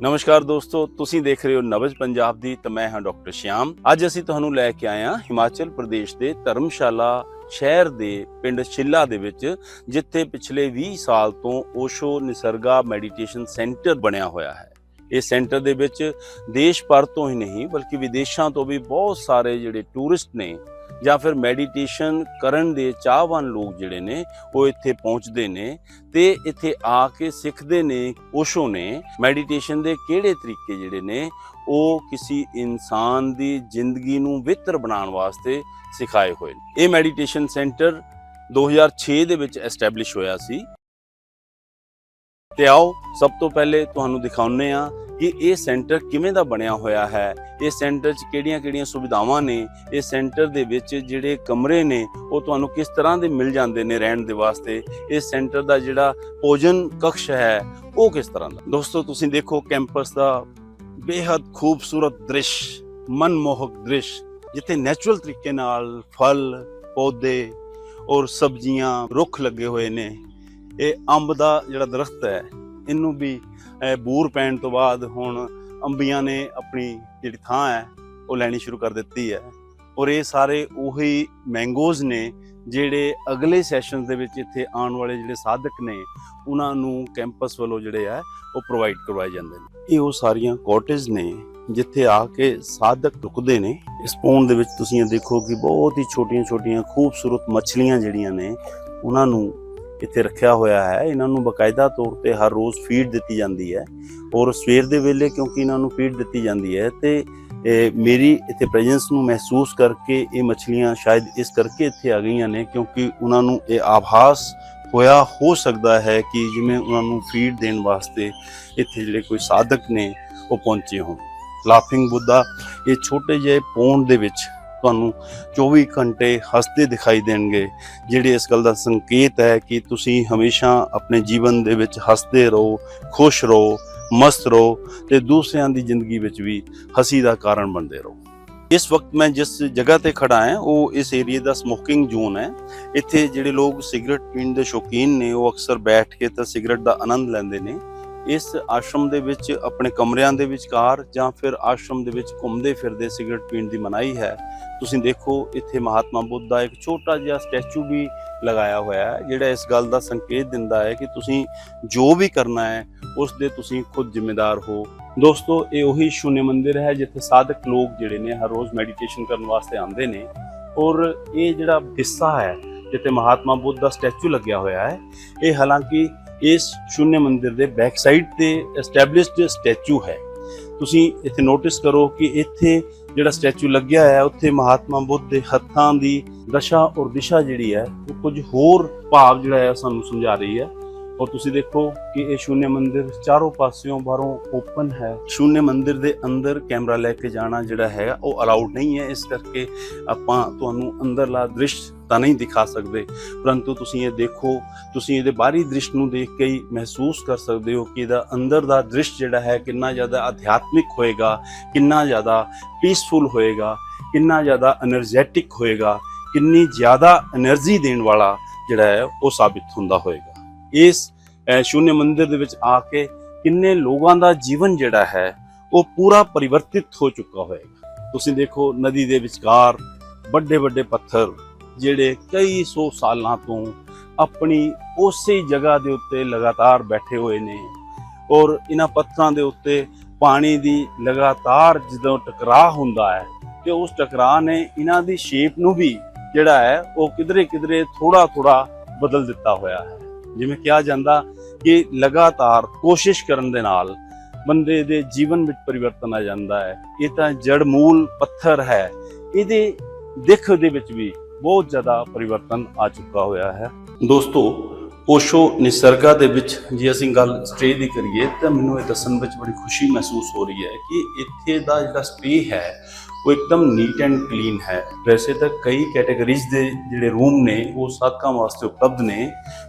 नमस्कार दोस्तों, तुसीं देख रहे हो नवज पंजाब दी ते मैं हां डॉक्टर श्याम। अज असीं तुहानूं लै के आए हां हिमाचल प्रदेश दे धर्मशाला शहर दे पिंड शिला दे विच, जिथे पिछले 20 साल तो ओशो निसर्गा मैडिटेशन सेंटर बनिया होया है। इस सेंटर दे विच देश भर तो ही नहीं बल्कि विदेशों तो भी बहुत सारे जिहड़े टूरिस्ट ने ਜਾਂ ਫਿਰ ਮੈਡੀਟੇਸ਼ਨ ਕਰਨ ਦੇ ਚਾਹਵਾਨ ਲੋਕ ਜਿਹੜੇ ਨੇ ਉਹ ਇੱਥੇ ਪਹੁੰਚਦੇ ਨੇ ਤੇ ਇੱਥੇ ਆ ਕੇ ਸਿੱਖਦੇ ਨੇ ਓਸ਼ੋ ਨੇ ਮੈਡੀਟੇਸ਼ਨ ਦੇ ਕਿਹੜੇ ਤਰੀਕੇ ਜਿਹੜੇ ਨੇ ਉਹ ਕਿਸੇ ਇਨਸਾਨ ਦੀ ਜ਼ਿੰਦਗੀ ਨੂੰ ਬਿਹਤਰ ਬਣਾਉਣ ਵਾਸਤੇ ਸਿਖਾਏ ਹੋਏ ਨੇ। ਇਹ ਮੈਡੀਟੇਸ਼ਨ ਸੈਂਟਰ 2006 ਦੇ ਵਿੱਚ ਐਸਟੈਬਲਿਸ਼ ਹੋਇਆ ਸੀ ਤੇ ਆਓ ਸਭ ਤੋਂ ਪਹਿਲੇ ਤੁਹਾਨੂੰ ਦਿਖਾਉਂਦੇ ਆ कि ये सेंटर किवें दा बनिया होया है, इस सेंटर च किहड़ियां सुविधावां ने, इस सेंटर दे विच जिहड़े कमरे ने वो तुहानूं किस तरह दे मिल जांदे ने रहण दे वास्ते, इस सेंटर दा जिहड़ा भोजन कक्ष है वो किस तरह दा। दोस्तों तुसीं देखो कैंपस दा बेहद खूबसूरत दृश्य, मनमोहक दृश्य जिथे नैचुरल तरीके नाल फल पौधे और सब्जियां रुख लगे हुए ने। ये अंब दा जिहड़ा दरख्त है इनू भी बूर पैण तो बाद हुण अंबियां ने अपनी जिहड़ी थां है वो लैनी शुरू कर दित्ती है और ये सारे उही मैंगोज़ ने जिहड़े अगले सैशन दे विच इत्थे आउण वाले जिहड़े साधक ने उन्हां नूं कैंपस वालों जिहड़े है वो प्रोवाइड करवाए जांदे ने। ये वो सारियां कॉटेज ने जिथे आके साधक रुकदे ने। इस पौंड दे विच तुसीं देखो कि बहुत ही छोटियां छोटियां खूबसूरत मछलियां जिहड़ियां ने उन्हां नूं इत्थे रखिया होया है। इन्हां नूं बकायदा तौर ते हर रोज़ फीड दित्ती जांदी है और सवेर दे वेले क्योंकि इन्हां नूं फीड दित्ती जांदी है ते मेरी इत्थे प्रेजेंस नूं महसूस करके ये मछलियां शायद इस करके इत्थे आ गईयां ने क्योंकि उन्हां नूं ये आभास होया हो सकदा है कि जिवें उन्हां नूं फीड देण वास्ते इत्थे जिहड़े कोई साधक ने वो पहुंचे होण। लाफिंग बुद्धा ये छोटे जिहे पौंड दे विच ਤੁਹਾਨੂੰ 24 ਘੰਟੇ ਹੱਸਦੇ ਦਿਖਾਈ ਦੇਣਗੇ, ਜਿਹੜੇ ਇਸ ਗੱਲ ਦਾ ਸੰਕੇਤ ਹੈ ਕਿ ਤੁਸੀਂ ਹਮੇਸ਼ਾ ਆਪਣੇ ਜੀਵਨ ਦੇ ਵਿੱਚ ਹੱਸਦੇ ਰਹੋ, ਖੁਸ਼ ਰਹੋ, ਮਸਤ ਰਹੋ ਤੇ ਦੂਸਰਿਆਂ ਦੀ ਜ਼ਿੰਦਗੀ ਵਿੱਚ ਵੀ ਹੱਸੀ ਦਾ ਕਾਰਨ ਬਣਦੇ ਰਹੋ। ਇਸ ਵਕਤ ਮੈਂ ਜਿਸ ਜਗ੍ਹਾ ਤੇ ਖੜਾ ਹਾਂ ਉਹ ਇਸ ਏਰੀਏ ਦਾ ਸਮੋਕਿੰਗ ਜ਼ੋਨ ਹੈ। ਇੱਥੇ ਜਿਹੜੇ ਲੋਕ ਸਿਗਰਟ ਪੀਣ ਦੇ ਸ਼ੌਕੀਨ ਨੇ ਉਹ ਅਕਸਰ ਬੈਠ ਕੇ ਤਾਂ ਸਿਗਰਟ ਦਾ ਆਨੰਦ ਲੈਂਦੇ ਨੇ। इस आश्रम दे विच अपने कमरियां दे विचकार जां फिर आश्रम दे विच घुमदे फिरदे सिगरट पीण दी मनाही है। तुसीं देखो इत्थे महात्मा बुद्ध दा एक छोटा जिहा स्टैचू भी लगाया होया है जिहड़ा इस गल दा संकेत दिंदा है कि तुसीं जो भी करना है उस दे तुसीं खुद जिम्मेदार हो। दोस्तों ये उही शून्य मंदिर है जिथे साधक लोग जिहड़े ने हर रोज़ मैडिटेशन करन वास्ते आंदे ने और ये जिहड़ा हिस्सा है जिथे महात्मा बुद्ध दा स्टैचू लग्या होया है ये हालांकि इस शून्य मंदिर दे बैक साइड ते एस्टैबलिश्ड स्टैचू है। तुसीं इत्थे नोटिस करो कि इत्थे जिहड़ा स्टैचू लग्या है उत्थे महात्मा बुद्ध दे हत्थां दी दशा और दिशा जिहड़ी है वो कुछ होर भाव जिहड़ा है सानूं समझा रही है। और तुसीं देखो कि ये शून्य मंदिर चारों पासियों बाहरों ओपन है। शून्य मंदिर दे अंदर कैमरा लैके जाना जिहड़ा है वो अलाउड नहीं है, इस करके आपां तुहानूं अंदरला दृश्य ਤਾਂ नहीं दिखा सकते, परंतु तुसीं ये देखो, तुसीं इहदे बाहरी दृश्य नूं देख के ही महसूस कर सकते हो कि इहदा अंदर दा दृश्य जिहड़ा है कितना ज़्यादा आध्यात्मिक होएगा, कितना ज़्यादा पीसफुल होएगा, कितना ज़्यादा एनर्जैटिक होएगा, कितनी ज़्यादा एनर्जी देण वाला जिहड़ा है वो साबित हुंदा होएगा। इस शून्य मंदिर दे विच आके किन्ने लोगां दा जीवन जिहड़ा है वो पूरा परिवर्तित हो चुका होएगा। तुसीं देखो नदी दे विचकार बड़े बड़े पत्थर ਜਿਹੜੇ ਕਈ ਸੌ ਸਾਲਾਂ ਤੋਂ ਆਪਣੀ ਉਸੇ ਜਗ੍ਹਾ ਦੇ ਉੱਤੇ ਲਗਾਤਾਰ ਬੈਠੇ ਹੋਏ ਨੇ ਔਰ ਇਹਨਾਂ ਪੱਥਰਾਂ ਦੇ ਉੱਤੇ ਪਾਣੀ ਦੀ ਲਗਾਤਾਰ ਜਦੋਂ ਟਕਰਾਅ ਹੁੰਦਾ ਹੈ ਤੇ ਉਸ ਟਕਰਾਅ ਨੇ ਇਹਨਾਂ ਦੀ ਸ਼ੇਪ ਨੂੰ ਵੀ ਜਿਹੜਾ ਹੈ ਉਹ ਕਿਧਰੇ ਕਿਧਰੇ ਥੋੜਾ ਥੋੜਾ ਬਦਲ ਦਿੱਤਾ ਹੋਇਆ ਹੈ। ਜਿਵੇਂ ਕਿਹਾ ਜਾਂਦਾ ਕਿ ਲਗਾਤਾਰ ਕੋਸ਼ਿਸ਼ ਕਰਨ ਦੇ ਨਾਲ ਬੰਦੇ ਦੇ ਜੀਵਨ ਵਿੱਚ ਪਰਿਵਰਤਨ ਆ ਜਾਂਦਾ ਹੈ। ਇਹ ਤਾਂ ਜੜ ਮੂਲ ਪੱਥਰ ਹੈ, ਇਹਦੇ ਦਿੱਖ ਦੇ ਵਿੱਚ ਵੀ बहुत ज़्यादा परिवर्तन आ चुका होया है। दोस्तों ओशो निसर्गा दे विच जे असीं गल स्टे दी करिए तो मैनूं इह दस्सण विच बड़ी खुशी महसूस हो रही है कि इत्थे दा जिहड़ा स्टे है वो एकदम नीट एंड क्लीन है। वैसे तो कई कैटेगरीज दे जिहड़े रूम ने वो साधकां वास्ते उपलब्ध ने,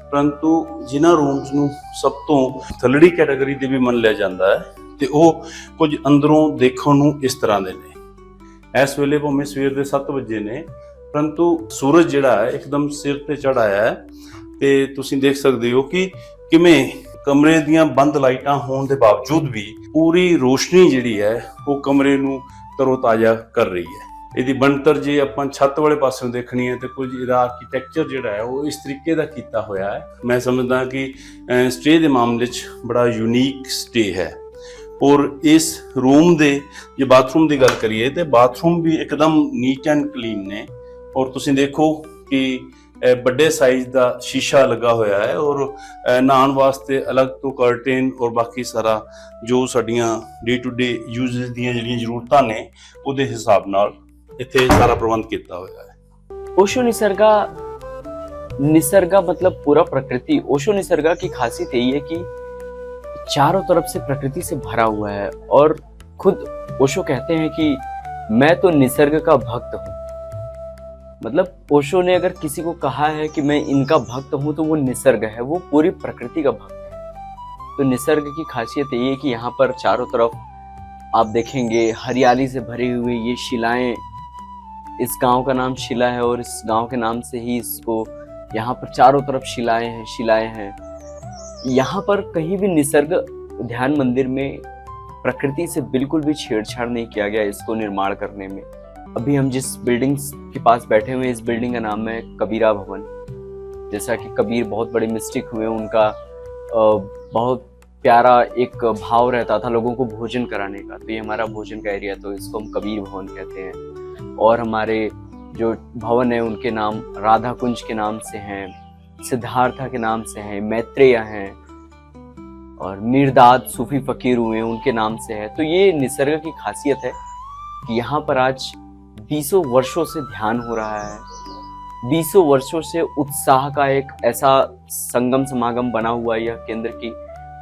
परंतु जिन्हां रूम्स नूं सब तो थल्लड़ी कैटेगरी दे भी मन लिया जाता है तो वो कुछ अंदरों देखण नूं इस तरह दे ने। इस वेले भावें सवेर दे 7 वजे ने परंतु सूरज जिहड़ा है एकदम सिर ते चढ़ आया है ते तुसीं देख सकते हो कि किवें कमरे ਦੀਆਂ ਬੰਦ ਲਾਈਟਾਂ ਹੋਣ ਦੇ ਬਾਵਜੂਦ ਵੀ ਪੂਰੀ ਰੋਸ਼ਨੀ ਜਿਹੜੀ ਹੈ ਉਹ ਕਮਰੇ ਨੂੰ ਤਰੋਤਾਜ਼ਾ ਕਰ ਰਹੀ ਹੈ। ਇਹਦੀ ਬਣਤਰ ਜੇ ਆਪਾਂ ਛੱਤ ਵਾਲੇ ਪਾਸਿਓਂ ਦੇਖਣੀ ਹੈ ਤੇ ਕੁਝ ਇਹਦਾ ਆਰਕੀਟੈਕਚਰ ਜਿਹੜਾ ਹੈ ਉਹ ਇਸ ਤਰੀਕੇ ਦਾ ਕੀਤਾ ਹੋਇਆ ਹੈ। ਮੈਂ ਸਮਝਦਾ ਕਿ ਸਟੇ ਦੇ ਮਾਮਲੇ 'ਚ ਬੜਾ ਯੂਨੀਕ ਸਟੇ ਹੈ। और इस रूम दे जे बाथरूम की गल करिए तो बाथरूम भी एकदम नीट एंड क्लीन ने। और तुसीं देखो कि बड़े साइज का शीशा लगा होया है और नहान वास्ते अलग तो कर्टेन और बाकी सारा जो साडियां डे टू डे यूजेस दियां जिहड़ियां जरूरतां ने उहदे हिसाब नाल इत्थे सारा प्रबंध किया होया है। ओशो निसर्गा मतलब पूरा प्रकृति। ओशो निसर्गा की खासियत यही है कि चारों तरफ से प्रकृति से भरा हुआ है और खुद ओशो कहते हैं कि मैं तो निसर्ग का भक्त हूँ। मतलब ओशो ने अगर किसी को कहा है कि मैं इनका भक्त हूँ तो वो निसर्ग है, वो पूरी प्रकृति का भक्त है। तो निसर्ग की खासियत ये है कि यहाँ पर चारों तरफ आप देखेंगे हरियाली से भरी हुई ये शिलाएं। इस गांव का नाम शिला है और इस गांव के नाम से ही इसको यहाँ पर चारों तरफ शिलाएं हैं। यहाँ पर कहीं भी निसर्ग ध्यान मंदिर में प्रकृति से बिल्कुल भी छेड़छाड़ नहीं किया गया इसको निर्माण करने में। अभी हम जिस बिल्डिंग के पास बैठे हुए हैं इस बिल्डिंग का नाम है कबीरा भवन। जैसा कि कबीर बहुत बड़े मिस्टिक हुए, उनका बहुत प्यारा एक भाव रहता था लोगों को भोजन कराने का। तो ये हमारा भोजन का एरिया, तो इसको हम कबीर भवन कहते हैं। और हमारे जो भवन है उनके नाम राधा कुंज के नाम से हैं, सिद्धार्था के नाम से हैं, मैत्रेय हैं और मीरदाद सूफी फकीर हुए उनके नाम से है। तो ये निसर्ग की खासियत है कि यहाँ पर आज 20 वर्षों से ध्यान हो रहा है। 20 वर्षों से उत्साह का एक ऐसा संगम समागम बना हुआ है यह केंद्र की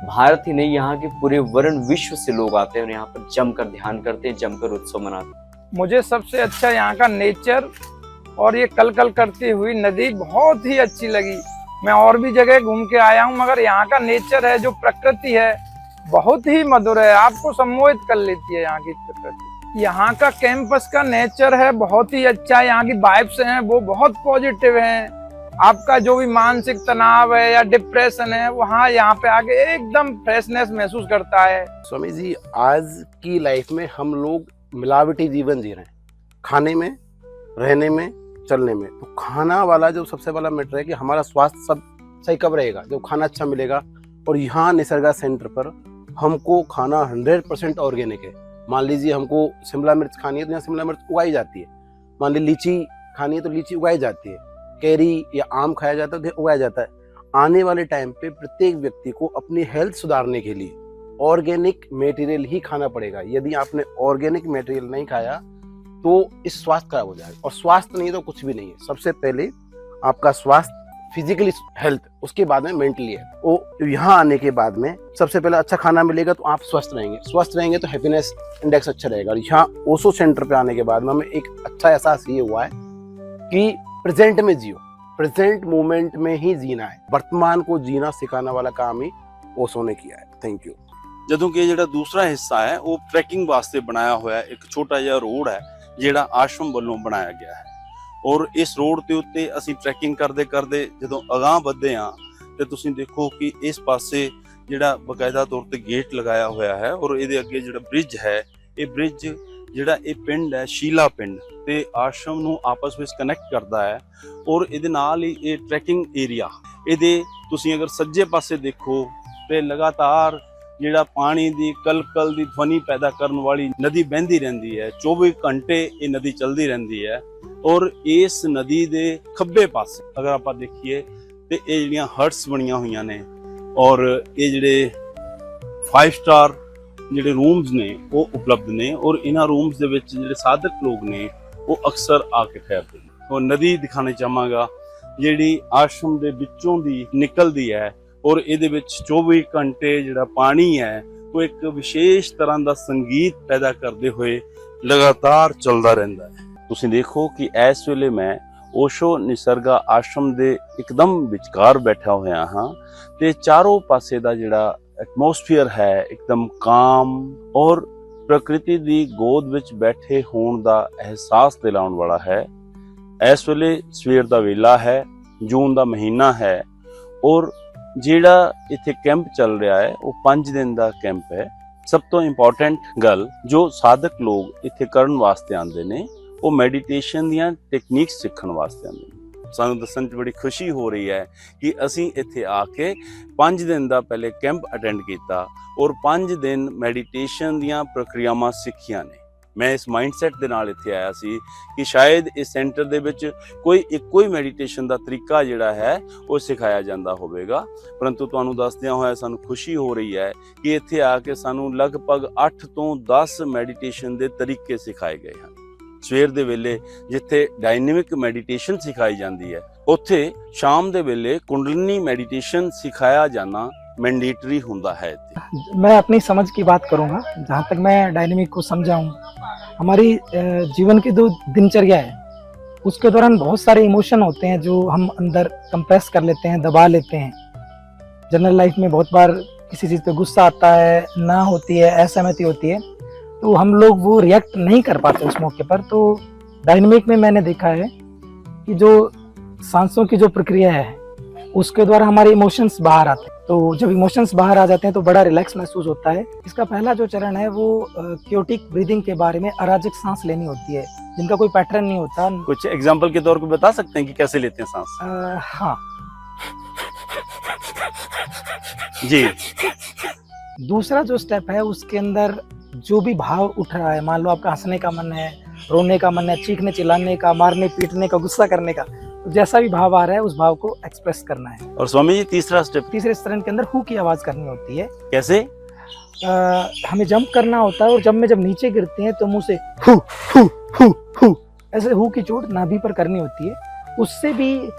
भारत ही नहीं यहाँ के पूरे वर्ण विश्व से लोग आते हैं और यहाँ पर जमकर ध्यान करते हैं, जमकर उत्सव मनाते हैं। मुझे सबसे अच्छा यहाँ का नेचर और ये कल कल करती हुई नदी बहुत ही अच्छी लगी। मैं और भी जगह घूम के आया हूँ मगर यहाँ का नेचर है, जो प्रकृति है बहुत ही मधुर है, आपको सम्मोहित कर लेती है यहाँ की प्रकृति। यहाँ का कैंपस का नेचर है बहुत ही अच्छा है, यहाँ की वाइब्स हैं वो बहुत पॉजिटिव हैं। आपका जो भी मानसिक तनाव है या डिप्रेशन है वहाँ यहाँ पे आके एकदम फ्रेशनेस महसूस करता है। स्वामी जी, आज की लाइफ में हम लोग मिलावटी जीवन जी रहे हैं, खाने में, रहने में, चलने में। तो खाना वाला जो सबसे बड़ा मैटर है कि हमारा स्वास्थ्य सब सही कब रहेगा, जब खाना अच्छा मिलेगा। और यहाँ निसर्गा सेंटर पर हमको खाना 100% ऑर्गेनिक है। मान लीजिए हमको शिमला मिर्च खानी है तो यहाँ शिमला मिर्च उगाई जाती है। मान लीजिए लीची खानी है तो लीची उगाई जाती है। कैरी या आम खाया जाता है तो उगाया जाता है। आने वाले टाइम पे प्रत्येक व्यक्ति को अपनी हेल्थ सुधारने के लिए ऑर्गेनिक मटेरियल ही खाना पड़ेगा। यदि आपने ऑर्गेनिक मटेरियल नहीं खाया तो इस स्वास्थ्य खराब हो जाएगा। और स्वास्थ्य नहीं तो कुछ भी नहीं है। सबसे पहले आपका स्वास्थ्य, फिजिकली हेल्थ, उसके बाद में मेंटली है। वो यहाँ आने के बाद में सबसे पहले अच्छा खाना मिलेगा तो आप स्वस्थ रहेंगे। स्वस्थ रहेंगे तो हैप्पीनेस इंडेक्स अच्छा रहेगा। और यहाँ ओशो सेंटर पे आने के बाद में हमें एक अच्छा एहसास ये हुआ है कि प्रेजेंट में जियो, प्रेजेंट मोमेंट में ही जीना है। वर्तमान को जीना सिखाने वाला काम ही ओशो ने किया है। Thank you. ਜਦੋਂ ਕਿ ਜਿਹੜਾ ਦੂਸਰਾ ਹਿੱਸਾ ਹੈ ਉਹ ਟਰੈਕਿੰਗ ਵਾਸਤੇ ਬਣਾਇਆ ਹੋਇਆ ਇੱਕ ਛੋਟਾ ਜਿਹਾ ਰੋਡ ਹੈ ਜਿਹੜਾ ਆਸ਼ਰਮ ਵੱਲੋਂ ਬਣਾਇਆ ਗਿਆ ਹੈ। ਔਰ ਇਸ ਰੋਡ ਦੇ ਉੱਤੇ ਅਸੀਂ ਟਰੈਕਿੰਗ ਕਰਦੇ ਕਰਦੇ ਜਦੋਂ ਅਗਾਂਹ ਵਧਦੇ ਹਾਂ ਤੇ ਤੁਸੀਂ ਦੇਖੋ ਕਿ ਇਸ ਪਾਸੇ ਜਿਹੜਾ ਬਕਾਇਦਾ ਤੌਰ ਤੇ ਗੇਟ ਲਗਾਇਆ ਹੋਇਆ ਹੈ ਔਰ ਇਹਦੇ ਅੱਗੇ ਜਿਹੜਾ ਬ੍ਰਿਜ ਹੈ, ਇਹ ਬ੍ਰਿਜ ਜਿਹੜਾ ਇਹ ਪਿੰਡ ਹੈ ਸ਼ੀਲਾ ਪਿੰਡ ਤੇ ਆਸ਼ਰਮ ਨੂੰ ਆਪਸ ਵਿੱਚ ਕਨੈਕਟ ਕਰਦਾ ਹੈ। ਔਰ ਇਹਦੇ ਨਾਲ ਹੀ ਇਹ ਟਰੈਕਿੰਗ ਏਰੀਆ, ਇਹਦੇ ਤੁਸੀਂ ਅਗਰ ਸੱਜੇ ਪਾਸੇ ਦੇਖੋ ਤੇ ਲਗਾਤਾਰ ਜਿਹੜਾ ਪਾਣੀ ਦੀ ਕਲਕਲ ਦੀ ਧਵਨੀ ਪੈਦਾ ਕਰਨ ਵਾਲੀ ਨਦੀ ਬਹਿੰਦੀ ਰਹਿੰਦੀ ਹੈ। 24 ਘੰਟੇ ਇਹ ਨਦੀ ਚੱਲਦੀ ਰਹਿੰਦੀ ਹੈ। ਔਰ ਇਸ ਨਦੀ ਦੇ ਖੱਬੇ ਪਾਸੇ ਅਗਰ ਆਪਾਂ ਦੇਖੀਏ ਤੇ ਇਹ ਜਿਹੜੀਆਂ ਹਟਸ ਬਣੀਆਂ ਹੋਈਆਂ ਨੇ ਔਰ ਇਹ ਜਿਹੜੇ 5 ਸਟਾਰ ਜਿਹੜੇ ਰੂਮਸ ਨੇ ਉਹ ਉਪਲਬਧ ਨੇ। ਔਰ ਇਹਨਾਂ ਰੂਮਸ ਦੇ ਵਿੱਚ ਜਿਹੜੇ ਸਾਧਕ ਲੋਕ ਨੇ ਉਹ ਅਕਸਰ ਆ ਕੇ ਠਹਿਰਦੇ ਨੇ। ਉਹ ਨਦੀ ਦਿਖਾਣੇ ਚਾਹਾਂਗਾ ਜਿਹੜੀ ਆਸ਼ਰਮ ਦੇ ਵਿੱਚੋਂ ਦੀ ਨਿਕਲਦੀ ਹੈ ਔਰ ਇਹਦੇ ਵਿੱਚ 24 ਘੰਟੇ ਜਿਹੜਾ ਪਾਣੀ ਹੈ ਉਹ ਇੱਕ ਵਿਸ਼ੇਸ਼ ਤਰ੍ਹਾਂ ਦਾ ਸੰਗੀਤ ਪੈਦਾ ਕਰਦੇ ਹੋਏ ਲਗਾਤਾਰ ਚੱਲਦਾ ਰਹਿੰਦਾ ਹੈ। ਤੁਸੀਂ ਦੇਖੋ ਕਿ ਇਸ ਵੇਲੇ ਮੈਂ ओशो निसर्गा आश्रम दे एकदम विचकार बैठा होया हाँ ते चारों पासे दा जिहड़ा एटमोसफेयर है एकदम काम और प्रकृति दी गोद विच बैठे होण दा एहसास दिलाउण वाला है। इस वेले सवेर दा वेला है, जून दा महीना है और ਜਿਹੜਾ ਇੱਥੇ ਕੈਂਪ ਚੱਲ ਰਿਹਾ ਹੈ ਉਹ 5 ਦਿਨ ਦਾ ਕੈਂਪ ਹੈ। ਸਭ ਤੋਂ ਇੰਪੋਰਟੈਂਟ ਗੱਲ ਜੋ ਸਾਧਕ ਲੋਕ ਇੱਥੇ ਕਰਨ ਵਾਸਤੇ ਆਉਂਦੇ ਨੇ ਉਹ ਮੈਡੀਟੇਸ਼ਨ ਦੀਆਂ ਟੈਕਨੀਕਸ ਸਿੱਖਣ ਵਾਸਤੇ ਆਉਂਦੇ ਨੇ। ਸਾਨੂੰ ਦੱਸਣ 'ਚ ਬੜੀ ਖੁਸ਼ੀ ਹੋ ਰਹੀ ਹੈ ਕਿ ਅਸੀਂ ਇੱਥੇ ਆ ਕੇ 5 ਦਿਨ ਦਾ ਪਹਿਲੇ ਕੈਂਪ ਅਟੈਂਡ ਕੀਤਾ ਔਰ 5 ਦਿਨ ਮੈਡੀਟੇਸ਼ਨ ਦੀਆਂ ਪ੍ਰਕਿਰਿਆਵਾਂ ਸਿੱਖੀਆਂ ਨੇ। ਮੈਂ ਇਸ ਮਾਈਂਡਸੈਟ ਦੇ ਨਾਲ ਇੱਥੇ ਆਇਆ ਸੀ ਕਿ ਸ਼ਾਇਦ ਇਸ ਸੈਂਟਰ ਦੇ ਵਿੱਚ ਕੋਈ ਇੱਕੋ ਹੀ ਮੈਡੀਟੇਸ਼ਨ ਦਾ ਤਰੀਕਾ ਜਿਹੜਾ ਹੈ ਉਹ ਸਿਖਾਇਆ ਜਾਂਦਾ ਹੋਵੇਗਾ, ਪਰੰਤੂ ਤੁਹਾਨੂੰ ਦੱਸਦਿਆਂ ਹੋਇਆ ਸਾਨੂੰ ਖੁਸ਼ੀ ਹੋ ਰਹੀ ਹੈ ਕਿ ਇੱਥੇ ਆ ਕੇ ਸਾਨੂੰ ਲਗਭਗ 8 ਤੋਂ 10 ਮੈਡੀਟੇਸ਼ਨ ਦੇ ਤਰੀਕੇ ਸਿਖਾਏ ਗਏ ਹਨ। ਸਵੇਰ ਦੇ ਵੇਲੇ ਜਿੱਥੇ ਡਾਇਨਾਮਿਕ ਮੈਡੀਟੇਸ਼ਨ ਸਿਖਾਈ ਜਾਂਦੀ ਹੈ, ਉੱਥੇ ਸ਼ਾਮ ਦੇ ਵੇਲੇ ਕੁੰਡਲਿਨੀ मैडिटेशन सिखाया जाना मैंडेटरी होता है। मैं अपनी समझ की बात करूंगा, जहाँ तक मैं डायनेमिक को समझा हूँ। हमारी जीवन की जो दिनचर्या है उसके दौरान बहुत सारे इमोशन होते हैं जो हम अंदर कंप्रेस कर लेते हैं, दबा लेते हैं। जनरल लाइफ में बहुत बार किसी चीज़ पे गुस्सा आता है, ना होती है, असहमति होती है, तो हम लोग वो रिएक्ट नहीं कर पाते उस मौके पर। तो डायनेमिक में मैंने देखा है कि जो सांसों की जो प्रक्रिया है उसके द्वारा हमारे इमोशंस बाहर आते हैं। तो जब इमोशंस बाहर आ जाते हैं तो बड़ा रिलैक्स महसूस होता है। इसका पहला जो चरण है वो क्योटिक ब्रीदिंग के बारे में, अराजक सांस लेनी होती है जिनका कोई पैटर्न नहीं होता। कुछ एग्जाम्पल के तौर पर बता सकते हैं कि कैसे लेते हैं सांस? हाँ जी। दूसरा जो स्टेप है उसके अंदर जो भी भाव उठ रहा है, मान लो आपका हंसने का मन है, रोने का मन है, चीखने चिल्लाने का, मारने पीटने का, गुस्सा करने का, तो जैसा भी भाव आ रहा है उस भाव को एक्सप्रेस करना है। और स्वामी जी तीसरा स्टेप? तीसरे चरण के अंदर हु की आवाज करनी होती है। कैसे? हमें जंप करना होता है और जब नीचे गिरते हैं तो मुंह से हु हु हु हु ऐसे हु की चोट नाभि पर करनी होती है। उससे भी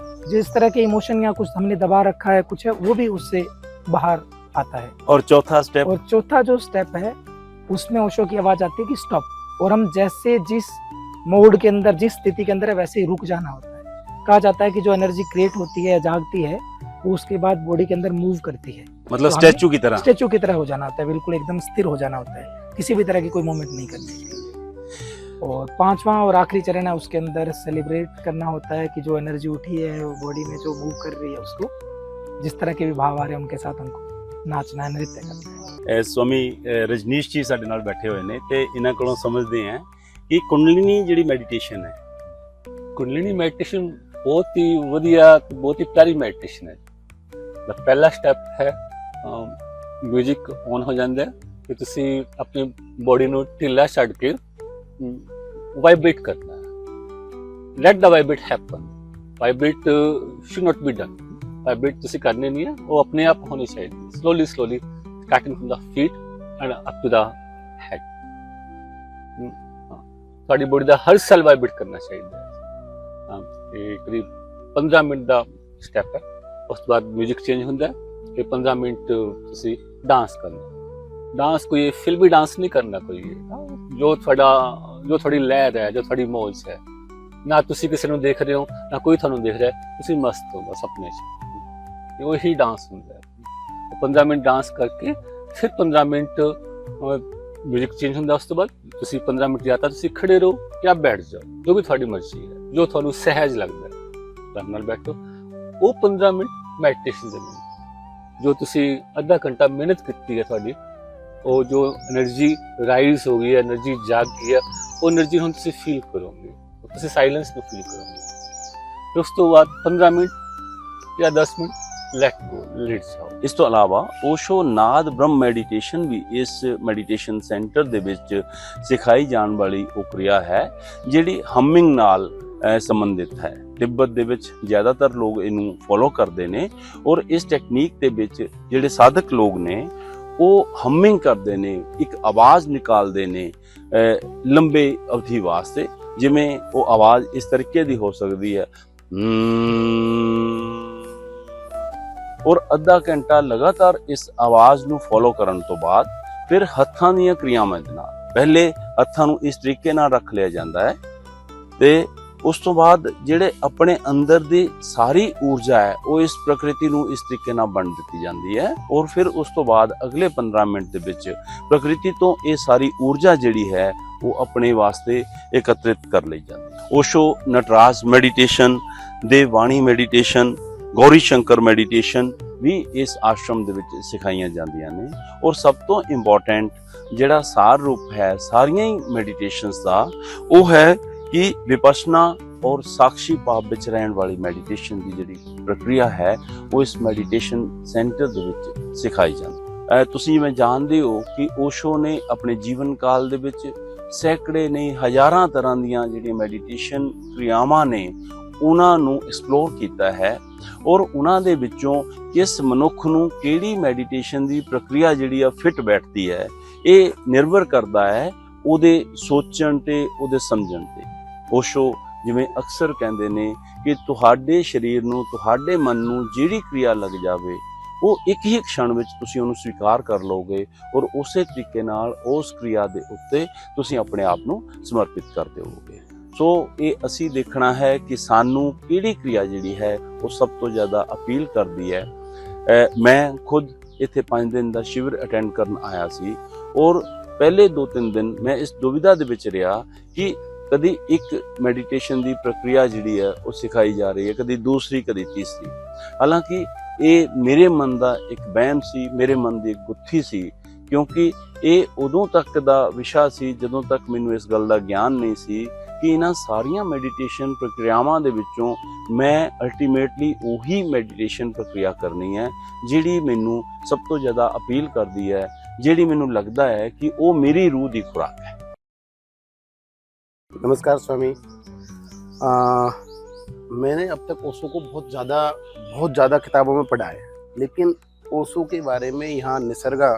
जिस तरह के इमोशन या कुछ हमने दबा रखा है कुछ है वो भी उससे बाहर आता है। और चौथा स्टेप? और चौथा जो स्टेप है उसमें ओशो की आवाज आती है कि स्टॉप, और हम जैसे जिस मोड के अंदर, जिस स्थिति के अंदर है वैसे ही रुक जाना होता है। कहा जाता है कि जो एनर्जी क्रिएट होती है, जागती है, वो उसके बाद बॉडी के अंदर मूव करती है। मतलब तो स्टैचू की तरह? स्टैचू की तरह हो जाना होता है, बिल्कुल एकदम स्थिर हो जाना होता है, किसी भी तरह की कोई मूवमेंट नहीं करनी। और पांचवा और आखिरी चरण है उसके अंदर सेलिब्रेट करना होता है कि जो एनर्जी उठी है वो बॉडी में जो मूव कर रही है उसको, जिस तरह के भी भाव आ रहे हैं उनके साथ हमको नाचना है, नृत्य करना है। स्वामी रजनीश जी साडे नाल बैठे हुए ने ते इन्हां कोलों समझदे हैं कि कुंडलिनी जिहड़ी मैडिटेशन है, कुंडलिनी मैडिटेशन बहुत ही वधिया, बहुत ही प्यारी मैडिटेशन है। पहला स्टेप है म्यूजिक ऑन हो जाता है कि तुसी अपनी बॉडी ਨੂੰ ਢਿੱਲਾ ਛੱਡ ਕੇ ਵਾਈਬ੍ਰੇਟ ਕਰਨਾ ਹੈ। Let the vibrate happen. Vibrate should not be done. Vibrate ਤੁਸੀਂ ਕਰਨੇ ਨਹੀਂ ਹੈ, ਉਹ ਆਪਣੇ ਆਪ ਹੋਣੀ ਚਾਹੀਦੀ। Slowly slowly starting from the feet and up to the head. ਤੁਹਾਡੀ ਬੋਡੀ ਦਾ ਹਰ ਸੈਲ ਵਾਈਬ੍ਰੇਟ ਕਰਨਾ ਚਾਹੀਦਾ ਹੈ। ਇਹ ਕਰੀਬ 15 ਮਿੰਟ ਦਾ ਸਟੈਪ ਹੈ। ਉਸ ਤੋਂ ਬਾਅਦ ਮਿਊਜ਼ਿਕ ਚੇਂਜ ਹੁੰਦਾ ਹੈ ਤੇ 15 ਮਿੰਟ ਤੁਸੀਂ ਡਾਂਸ ਕਰਨਾ। ਡਾਂਸ ਕੋਈ ਫਿਲਮੀ ਡਾਂਸ ਨਹੀਂ ਕਰਨਾ, ਕੋਈ ਜੋ ਤੁਹਾਡੀ ਲਹਿਰ ਹੈ, ਜੋ ਤੁਹਾਡੀ ਮੌਜ ਹੈ। ਨਾ ਤੁਸੀਂ ਕਿਸੇ ਨੂੰ ਦੇਖ ਰਹੇ ਹੋ, ਨਾ ਕੋਈ ਤੁਹਾਨੂੰ ਦੇਖ ਰਿਹਾ, ਤੁਸੀਂ ਮਸਤ ਹੋ ਬਸ ਆਪਣੇ 'ਚ। ਉਹੀ ਡਾਂਸ ਹੁੰਦਾ ਹੈ। 15 ਮਿੰਟ ਡਾਂਸ ਕਰਕੇ ਫਿਰ 15 ਮਿੰਟ ਮਿਊਜ਼ਿਕ ਚੇਂਜ ਹੁੰਦਾ। ਉਸ ਤੋਂ ਬਾਅਦ ਤੁਸੀਂ 15 ਮਿੰਟ ਜਾਂ ਤਾਂ ਤੁਸੀਂ ਖੜੇ ਰਹੋ ਜਾਂ ਬੈਠ ਜਾਓ, ਜੋ ਵੀ ਤੁਹਾਡੀ ਮਰਜ਼ੀ ਹੈ, ਜੋ ਤੁਹਾਨੂੰ ਸਹਿਜ ਲੱਗਦਾ ਹੈ ਆਰਾਮ ਨਾਲ ਬੈਠੋ। ਉਹ 15 ਮਿੰਟ ਮੈਡੀਟੇਸ਼ਨ ਦੇ ਮਿੰਟ ਜੋ ਤੁਸੀਂ ਅੱਧਾ ਘੰਟਾ ਮਿਹਨਤ ਕੀਤੀ ਹੈ, ਤੁਹਾਡੀ ਉਹ ਜੋ એનર્ਜੀ ਰਾਈਜ਼ ਹੋ ਗਈ ਹੈ, એનર્ਜੀ ਜਾਗ ਗਈ ਹੈ, ਉਹ એનર્ਜੀ ਹੁਣ ਤੁਸੀਂ ਫੀਲ ਕਰੋਗੇ, ਤੁਸੀਂ ਸਾਇਲੈਂਸ ਨੂੰ ਫੀਲ ਕਰੋਗੇ। ਫਿਰ ਉਸ ਤੋਂ ਬਾਅਦ 15 ਮਿੰਟ ਜਾਂ 10 ਮਿੰਟ ਲੈਟ ਗੋ, ਲੇਟ ਜਾਓ। ਇਸ ਤੋਂ ਇਲਾਵਾ ਓਸ਼ੋ ਨਾਦ ਬ੍ਰਹਮ ਮੈਡੀਟੇਸ਼ਨ ਵੀ ਇਸ ਮੈਡੀਟੇਸ਼ਨ ਸੈਂਟਰ ਦੇ ਵਿੱਚ ਸਿਖਾਈ ਜਾਣ ਵਾਲੀ ਉਹ ਕਿਰਿਆ ਹੈ ਜਿਹੜੀ ਹਮਿੰਗ ਨਾਲ ਸੰਬੰਧਿਤ ਹੈ। ਤਿੱਬਤ ਦੇ ਵਿੱਚ ਜ਼ਿਆਦਾਤਰ ਲੋਕ ਇਹਨੂੰ ਫੋਲੋ ਕਰਦੇ ਨੇ ਔਰ ਇਸ ਟੈਕਨੀਕ ਦੇ ਵਿੱਚ ਜਿਹੜੇ ਸਾਧਕ ਲੋਕ ਨੇ ਉਹ ਹਮਿੰਗ ਕਰਦੇ ਨੇ, ਇੱਕ ਆਵਾਜ਼ ਨਿਕਾਲਦੇ ਨੇ ਲੰਬੇ ਅਵਧੀ ਵਾਸਤੇ। ਜਿਵੇਂ ਉਹ ਆਵਾਜ਼ ਇਸ ਤਰੀਕੇ ਦੀ ਹੋ ਸਕਦੀ ਹੈ ਔਰ ਅੱਧਾ ਘੰਟਾ ਲਗਾਤਾਰ ਇਸ ਆਵਾਜ਼ ਨੂੰ ਫੋਲੋ ਕਰਨ ਤੋਂ ਬਾਅਦ ਫਿਰ ਹੱਥਾਂ ਦੀਆਂ ਕਿਰਿਆਵਾਂ ਦੇ ਨਾਲ ਪਹਿਲੇ ਹੱਥਾਂ ਨੂੰ ਇਸ ਤਰੀਕੇ ਨਾਲ ਰੱਖ ਲਿਆ ਜਾਂਦਾ ਹੈ ਤੇ ਉਸ ਤੋਂ ਬਾਅਦ ਜਿਹੜੇ ਆਪਣੇ ਅੰਦਰ ਦੀ ਸਾਰੀ ਊਰਜਾ ਹੈ ਉਹ ਇਸ ਪ੍ਰਕਿਰਤੀ ਨੂੰ ਇਸ ਤਰੀਕੇ ਨਾਲ ਵੰਡ ਦਿੱਤੀ ਜਾਂਦੀ ਹੈ ਔਰ ਫਿਰ ਉਸ ਤੋਂ ਬਾਅਦ ਅਗਲੇ 15 ਮਿੰਟ ਦੇ ਵਿੱਚ ਪ੍ਰਕਿਰਤੀ ਤੋਂ ਇਹ ਸਾਰੀ ਊਰਜਾ ਜਿਹੜੀ ਹੈ ਉਹ ਆਪਣੇ ਵਾਸਤੇ ਇਕੱਤਰਿਤ ਕਰ ਲਈ ਜਾਂਦੀ ਹੈ। Osho Nataraj meditation, Devavani meditation, Gauri Shankar meditation, ਵੀ ਇਸ ਆਸ਼ਰਮ ਦੇ ਵਿੱਚ ਸਿਖਾਈਆਂ ਜਾਂਦੀਆਂ ਨੇ। ਔਰ ਸਭ ਤੋਂ ਇੰਪੋਰਟੈਂਟ ਜਿਹੜਾ ਸਾਰ ਰੂਪ ਹੈ ਸਾਰੀਆਂ ਹੀ ਮੈਡੀਟੇਸ਼ਨਸ ਦਾ, ਉਹ ਹੈ ਕਿ ਵਿਪਸ਼ਨਾ ਔਰ ਸਾਖਸ਼ੀ ਭਾਵ ਵਿੱਚ ਰਹਿਣ ਵਾਲੀ ਮੈਡੀਟੇਸ਼ਨ ਦੀ ਜਿਹੜੀ ਪ੍ਰਕਿਰਿਆ ਹੈ ਉਹ ਇਸ ਮੈਡੀਟੇਸ਼ਨ ਸੈਂਟਰ ਦੇ ਵਿੱਚ ਸਿਖਾਈ ਜਾਂਦੀ ਹੈ। ਤੁਸੀਂ ਜਿਵੇਂ ਜਾਣਦੇ ਹੋ ਕਿ ਓਸ਼ੋ ਨੇ ਆਪਣੇ ਜੀਵਨ ਕਾਲ ਦੇ ਵਿੱਚ ਸੈਂਕੜੇ ਨਹੀਂ ਹਜ਼ਾਰਾਂ ਤਰ੍ਹਾਂ ਦੀਆਂ ਜਿਹੜੀਆਂ ਮੈਡੀਟੇਸ਼ਨ ਕਿਰਿਆਵਾਂ ਨੇ ਉਹਨਾਂ ਨੂੰ ਐਕਸਪਲੋਰ ਕੀਤਾ ਹੈ, ਔਰ ਉਹਨਾਂ ਦੇ ਵਿੱਚੋਂ ਕਿਸ ਮਨੁੱਖ ਨੂੰ ਕਿਹੜੀ ਮੈਡੀਟੇਸ਼ਨ ਦੀ ਪ੍ਰਕਿਰਿਆ ਜਿਹੜੀ ਆ ਫਿੱਟ ਬੈਠਦੀ ਹੈ ਇਹ ਨਿਰਭਰ ਕਰਦਾ ਹੈ ਉਹਦੇ ਸੋਚਣ ਤੇ ਉਹਦੇ ਸਮਝਣ ਤੇ। ਓਸ਼ੋ ਜਿਵੇਂ ਅਕਸਰ ਕਹਿੰਦੇ ਨੇ ਕਿ ਤੁਹਾਡੇ ਸਰੀਰ ਨੂੰ ਤੁਹਾਡੇ ਮਨ ਨੂੰ ਜਿਹੜੀ ਕਿਰਿਆ ਲੱਗ ਜਾਵੇ ਉਹ ਇੱਕ ਹੀ ਕਸ਼ਣ ਵਿੱਚ ਤੁਸੀਂ ਉਹਨੂੰ ਸਵੀਕਾਰ ਕਰ ਲਓਗੇ ਔਰ ਉਸੇ ਤਰੀਕੇ ਨਾਲ ਉਸ ਕਿਰਿਆ ਦੇ ਉੱਤੇ ਤੁਸੀਂ ਆਪਣੇ ਆਪ ਨੂੰ ਸਮਰਪਿਤ ਕਰ ਦਿਓਗੇ। ਸੋ ਇਹ ਅਸੀਂ ਦੇਖਣਾ ਹੈ ਕਿ ਸਾਨੂੰ ਕਿਹੜੀ ਕਿਰਿਆ ਜਿਹੜੀ ਹੈ ਉਹ ਸਭ ਤੋਂ ਜ਼ਿਆਦਾ ਅਪੀਲ ਕਰਦੀ ਹੈ। ਮੈਂ ਖੁਦ ਇੱਥੇ 5 ਦਿਨ ਦਾ ਸ਼ਿਵਰ ਅਟੈਂਡ ਕਰਨ ਆਇਆ ਸੀ ਔਰ ਪਹਿਲੇ 2-3 ਦਿਨ ਮੈਂ ਇਸ ਦੁਵਿਧਾ ਦੇ ਵਿੱਚ ਰਿਹਾ ਕਿ ਕਦੀ ਇੱਕ ਮੈਡੀਟੇਸ਼ਨ ਦੀ ਪ੍ਰਕਿਰਿਆ ਜਿਹੜੀ ਹੈ ਉਹ ਸਿਖਾਈ ਜਾ ਰਹੀ ਹੈ, ਕਦੀ ਦੂਸਰੀ ਕਦੀ ਤੀਸਰੀ। ਹਾਲਾਂਕਿ ਇਹ ਮੇਰੇ ਮਨ ਦਾ ਇੱਕ ਵਹਿਮ ਸੀ, ਮੇਰੇ ਮਨ ਦੀ ਇੱਕ ਗੁੱਥੀ ਸੀ, ਕਿਉਂਕਿ ਇਹ ਉਦੋਂ ਤੱਕ ਦਾ ਵਿਸ਼ਾ ਸੀ ਜਦੋਂ ਤੱਕ ਮੈਨੂੰ ਇਸ ਗੱਲ ਦਾ ਗਿਆਨ ਨਹੀਂ ਸੀ ਕਿ ਇਹਨਾਂ ਸਾਰੀਆਂ ਮੈਡੀਟੇਸ਼ਨ ਪ੍ਰਕਿਰਿਆਵਾਂ ਦੇ ਵਿੱਚੋਂ ਮੈਂ ਅਲਟੀਮੇਟਲੀ ਉਹੀ ਮੈਡੀਟੇਸ਼ਨ ਪ੍ਰਕਿਰਿਆ ਕਰਨੀ ਹੈ ਜਿਹੜੀ ਮੈਨੂੰ ਸਭ ਤੋਂ ਜ਼ਿਆਦਾ ਅਪੀਲ ਕਰਦੀ ਹੈ, ਜਿਹੜੀ ਮੈਨੂੰ लगता है कि वो मेरी रूह की खुराक है। नमस्कार स्वामी। मैंने अब तक ओशो को बहुत ज़्यादा किताबों में पढ़ा है, लेकिन ओशो के बारे में यहाँ निसर्गा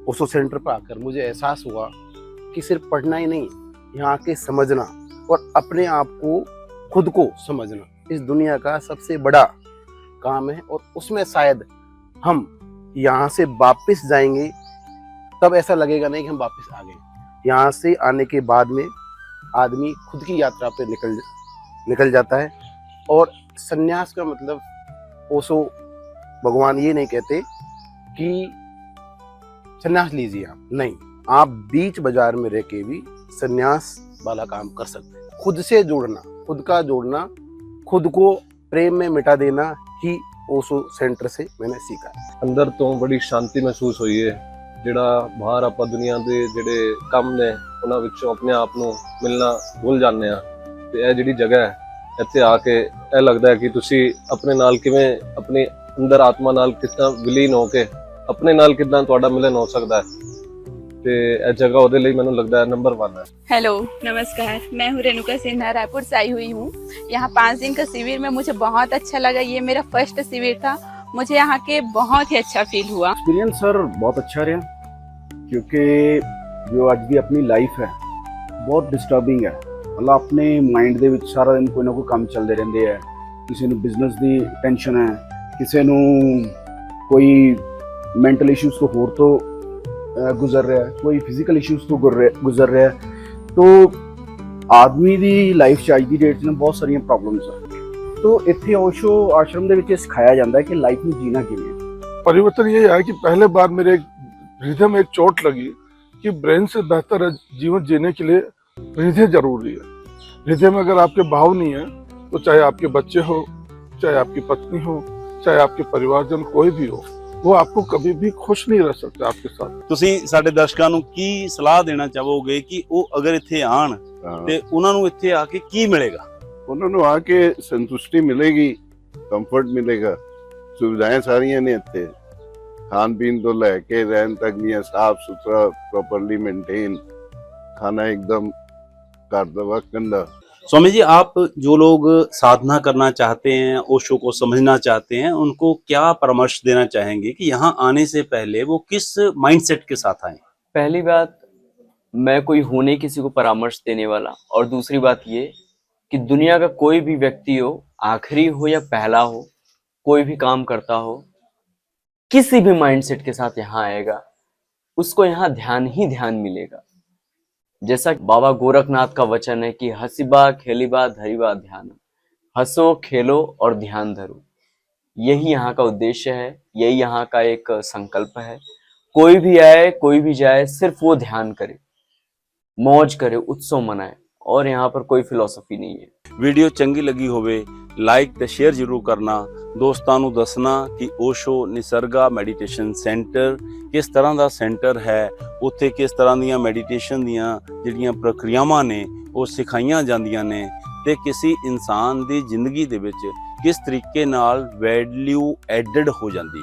ओशो सेंटर पर आकर मुझे एहसास हुआ कि सिर्फ पढ़ना ही नहीं, यहाँ आके समझना और अपने आप को खुद को समझना इस दुनिया का सबसे बड़ा काम है। और उसमें शायद हम यहाँ से वापस जाएंगे तब ऐसा लगेगा नहीं कि हम वापस आ गए। यहाँ से आने के बाद में आदमी खुद की यात्रा पे निकल जाता है। और संन्यास का मतलब ओशो भगवान ये नहीं कहते कि संन्यास लीजिए आप, नहीं, आप बीच बाजार में रह के भी संन्यास वाला काम कर सकते हैं। खुद से जुड़ना, खुद का जोड़ना, खुद को प्रेम में मिटा देना ही ओशो सेंटर से मैंने सीखा। अंदर तो बड़ी शांति महसूस हुई है। ਜਿਹੜਾ ਬਾਹਰ ਆਪਾਂ ਦੁਨੀਆ ਦੇ ਜਿਹੜੇ ਕੰਮ ਨੇ ਉਹਨਾਂ ਵਿੱਚੋਂ ਆਪਣੇ ਆਪ ਨੂੰ ਮਿਲਣਾ ਭੁੱਲ ਜਾਂਦੇ ਆ, ਤੇ ਇਹ ਜਿਹੜੀ ਜਗ੍ਹਾ ਹੈ ਇੱਥੇ ਆ ਕੇ ਇਹ ਲੱਗਦਾ ਹੈ ਕਿ ਤੁਸੀਂ ਆਪਣੇ ਨਾਲ ਕਿਵੇਂ ਆਪਣੇ ਅੰਦਰ ਆਤਮਾ ਨਾਲ ਕਿੱਦਾਂ ਵਿਲੀਨ ਹੋ ਕੇ ਆਪਣੇ ਨਾਲ ਕਿੱਦਾਂ ਤੁਹਾਡਾ ਮਿਲਨ ਹੋ ਸਕਦਾ ਹੈ, ਤੇ ਇਹ ਜਗ੍ਹਾ ਉਹਦੇ ਲਈ ਮੈਨੂੰ ਲੱਗਦਾ ਹੈ ਨੰਬਰ 1 है। हेलो नमस्कार, मैं हूँ रेणुका सिन्हा, रायपुर से आई हुई हूँ। यहाँ 5 दिन का शिविर में मुझे बहुत अच्छा लगा। ये मेरा फर्स्ट शिविर था, मुझे यहाँ के बहुत ही अच्छा फील हुआ। एक्सपीरियंस सर बहुत अच्छा रहा, क्योंकि जो अज की अपनी लाइफ है बहुत डिस्टर्बिंग है। मतलब अपने माइंड ਦੇ ਵਿੱਚ ਸਾਰਾ ਦਿਨ ਕੋਈ ਨਾ ਕੋਈ ਕੰਮ ਚੱਲਦੇ ਰਹਿੰਦੇ ਆ। ਕਿਸੇ ਨੂੰ ਬਿਜ਼ਨਸ ਦੀ ਟੈਨਸ਼ਨ ਹੈ, ਕਿਸੇ ਨੂੰ ਕੋਈ ਮੈਂਟਲ ਇਸ਼ੂਜ਼ ਤੋਂ ਹੋਰ ਤੋਂ गुजर रहा है, कोई फिजिकल इश्यूज तो गुजर रहा है। तो आदमी की लाइफ च अज की डेट में बहुत सारिया प्रॉब्लम्स है। तो इत्थे ओशो आश्रम दे विच सिखाया जाता है कि लाइफ में जीना किवें। परिवर्तन ये है कि पहले बार मेरे हृदय में एक चोट लगी कि ब्रेन से बेहतर है जीवन जीने के लिए हृदय जरूरी है। हृदय में अगर आपके भाव नहीं है तो चाहे आपके बच्चे हो, चाहे आपकी पत्नी हो, चाहे आपके परिवारजन कोई भी हो, वो आपको कभी भी खुश नहीं रह सकते आपके साथ। ਤੁਸੀਂ ਸਾਡੇ ਦਰਸ਼ਕਾਂ ਨੂੰ ਕੀ ਸਲਾਹ ਦੇਣਾ ਚਾਹੋਗੇ ਕਿ ਉਹ ਅਗਰ ਇੱਥੇ ਆਣ ਤੇ ਉਹਨਾਂ ਨੂੰ ਇੱਥੇ ਆ ਕੇ ਕੀ ਮਿਲੇਗਾ? ਉਹਨਾਂ ਨੂੰ ਆ ਕੇ ਸੰਤੁਸ਼ਟੀ ਮਿਲੇਗੀ, ਕੰਫਰਟ ਮਿਲੇਗਾ, ਸੁਵਿਧਾਵਾਂ ਸਾਰੀਆਂ ਨੇ ਇੱਥੇ, ਖਾਣ ਪੀਣ ਤੋਂ ਲੈ ਕੇ ਰਹਿਣ ਤੱਕ ਦੀਆਂ ਸਾਫ ਸੁਥਰਾ ਪ੍ਰੋਪਰਲੀ ਮੇਨटेन, ਖਾਣਾ एकदम ਘਰ ਦਾ ਵਕੰਦਾ। स्वामी जी, आप जो लोग साधना करना चाहते हैं, ओशो को समझना चाहते हैं, उनको क्या परामर्श देना चाहेंगे कि यहाँ आने से पहले वो किस माइंडसेट के साथ आए? पहली बात, मैं कोई हूं नहीं किसी को परामर्श देने वाला। और दूसरी बात ये कि दुनिया का कोई भी व्यक्ति हो, आखिरी हो या पहला हो, कोई भी काम करता हो, किसी भी माइंडसेट के साथ यहाँ आएगा, उसको यहाँ ध्यान ही ध्यान मिलेगा। जैसा बाबा गोरखनाथ का वचन है कि हसीबा खेलीबा धरीबा ध्यान, हंसो खेलो और ध्यान धरो। यही यहाँ का उद्देश्य है, यही यहाँ का एक संकल्प है। कोई भी आए कोई भी जाए, सिर्फ वो ध्यान करे, मौज करे, उत्सव मनाए और यहाँ पर कोई फिलॉसफी नहीं है। ਵੀਡੀਓ ਚੰਗੀ ਲੱਗੀ ਹੋਵੇ ਲਾਈਕ ਤੇ ਸ਼ੇਅਰ ਜ਼ਰੂਰ ਕਰਨਾ, ਦੋਸਤਾਂ ਨੂੰ ਦੱਸਣਾ ਕਿ ਓਸ਼ੋ ਨਿਸਰਗਾ ਮੈਡੀਟੇਸ਼ਨ ਸੈਂਟਰ ਕਿਸ ਤਰ੍ਹਾਂ ਦਾ ਸੈਂਟਰ ਹੈ, ਉੱਥੇ ਕਿਸ ਤਰ੍ਹਾਂ ਦੀਆਂ ਮੈਡੀਟੇਸ਼ਨ ਦੀਆਂ ਜਿਹੜੀਆਂ ਪ੍ਰਕਿਰਿਆਵਾਂ ਨੇ ਉਹ ਸਿਖਾਈਆਂ ਜਾਂਦੀਆਂ ਨੇ ਤੇ ਕਿਸੇ ਇਨਸਾਨ ਦੀ ਜ਼ਿੰਦਗੀ ਦੇ ਵਿੱਚ ਕਿਸ ਤਰੀਕੇ ਨਾਲ ਵੈਲਿਊ ਐਡਡ ਹੋ ਜਾਂਦੀ